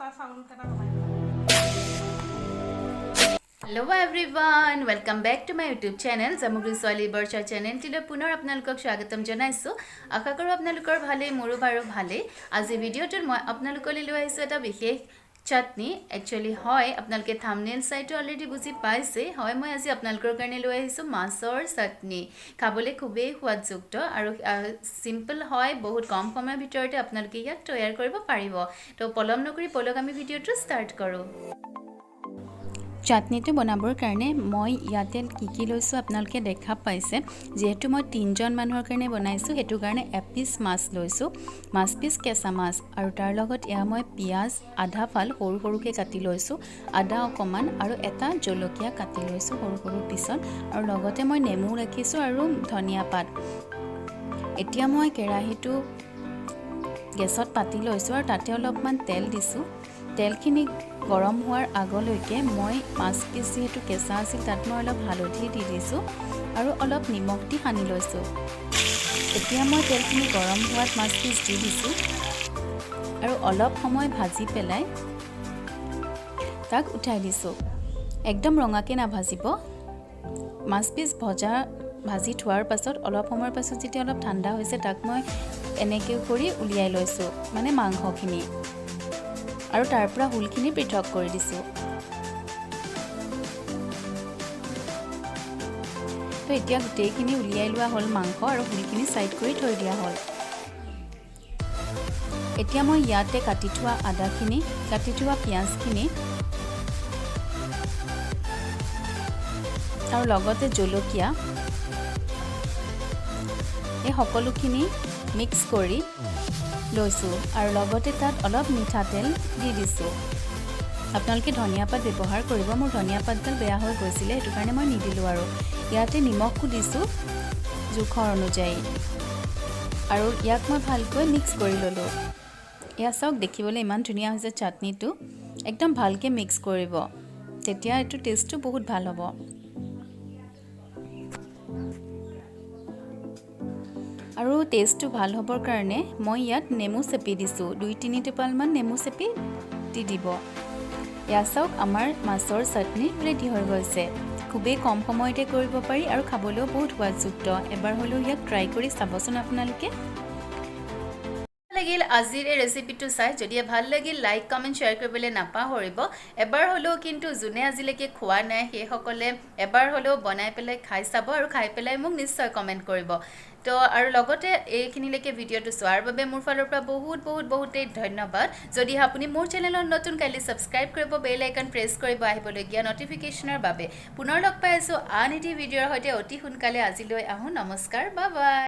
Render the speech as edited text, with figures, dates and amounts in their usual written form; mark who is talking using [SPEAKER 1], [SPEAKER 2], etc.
[SPEAKER 1] Hello everyone, welcome back to my YouTube channel Jamugri Swali Barsha channel tile punor apnalokok swagatam janaisu asha koru apnalokor bhale moru baro bhale aji video tur moi apnalokole loi aisu eta bishesh chutney actually hoy apnaloke thumbnail site already buji paise hoy moi aji apnalokor karone loi aisu masor chutney khabole khube hwajjukto aru simple hoy bahut kom komer bitorte apnaloke yak toyar koribo paribo to polom nokori polok ami video tu start koru চাটনিটো বনাবৰ কাৰণে মই ইয়াতে কি লৈছো আপোনালোকে দেখা পাইছে যেহেতু মই তিনজন মানুহৰ কাৰণে বনাইছো হেতু কাৰণে এপিস মাছ লৈছো মাছ পিস কেঁচা মাছ আৰু তাৰ লগত এয়া মই পিয়াজ আধা ফাল সৰু সৰুকে কাটি লৈছো আদা অকমান আৰু এটা জলকীয়া কাটি লৈছো সৰু সৰু পিছত আৰু লগতে মই নেমু ৰাখিছো আৰু ধনিয়া পাত এতিয়া মই কেৰাহীটো গেছত পাতি লৈছো আৰু তাতে অলপমান তেল দিছো তেলখিনি গৰম হোৱাৰ আগলৈকে মই মাছ পিস যেহেতু কেঁচা আছিল তাত মই অলপ হালধি দি দিছো আৰু অলপ নিমখ দি সানি লৈছো এতিয়া মই তেলখিনি গৰম হোৱাত মাছ পিস দি দিছো আৰু অলপ সময় ভাজি পেলাই তাক উঠাই দিছো একদম ৰঙাকে না ভাজিব মাছ পিস ভাজি থোৱাৰ পাছত অলপ সময়ৰ পাছত যেতিয়া অলপ ঠাণ্ডা হৈছে তাক মই এনেকৈ কৰি উলিয়াই লৈছো মানে মাংসখিনি আৰু তাৰ পৰা হুলখিনি পৃথক কৰি দিছো তো এতিয়া গোটেইখিনি উলিয়াই লোৱা হল মাংস আৰু হুলখিনি সাইড কৰি থৈ দিয়া হল এতিয়া মই ইয়াতে কাটি থোৱা আদাখিনি কাটি থোৱা পিয়াজখিনি আৰু লগতে জলকীয়া এই সকলোখিনি মিক্স কৰি লৈছো আৰু লগতে তাত অলপ মিঠা তেল দি দিছো আপোনালোকে ধনিয়া পাত ব্যৱহাৰ কৰিব মোৰ ধনিয়া পাতডাল বেয়া হৈ গৈছিলে হেতু কাৰণে মই নিদিলো আৰু ইয়াতে নিমখও দিছো জোখৰ অনুযায়ী আৰু ইয়াক মই ভালকৈ মিক্স কৰি ললো ইয়া সব দেখিবলৈ ইমান ধুনীয়া হৈছে চাটনিটো একদম ভালকৈ মিক্স কৰিব তেতিয়া এটো টেষ্টটো বহুত ভাল হ'ব আৰু টেষ্টটো ভাল হ'বৰ কাৰণে মই ইয়াত নেমু চেপি দিছো 2-3 টোপাল মান নেমু চেপি দি দিব ইয়া সব আমাৰ মাছৰ চাটনি ৰেডি হৈ গৈছে খুবেই কম সময়তে কৰিব পাৰি আৰু খাবলৈও বহুত সোৱাদযুক্ত এবাৰ হলেও ইয়াক ট্ৰাই কৰি চাবচোন আপোনালোকে লাগিল আজিৰ এই ৰেচিপিটো চাই যদি ভাল লাগিল লাইক কমেন্ট শেয়াৰ কৰিবলৈ নাপাহৰিব এবাৰ হলেও কিন্তু জুনে আজিলৈকে খোৱা নাই সেই সকলে এবাৰ হলেও বনাই পেলাই খাই চাব আৰু খাই পেলাই মোক নিশ্চয় কমেন্ট কৰিব তো আৰু লগতে এইখিনিলৈকে ভিডিওটো চোৱাৰ বাবে মোৰ ফালৰ পৰা বহুতেই ধন্যবাদ যদি আপুনি মোৰ চেনেলৰ নতুন কাইলি সাবস্ক্ৰাইব কৰিব বেল আইকন প্ৰেছ কৰিব আহিবলগীয়া নটিফিকেশনৰ বাবে পুনৰ লগ পাই আছো আন এটি ভিডিওৰ সৈতে অতি সোনকালে আজিলৈ আহো নমস্কাৰ বাই বাই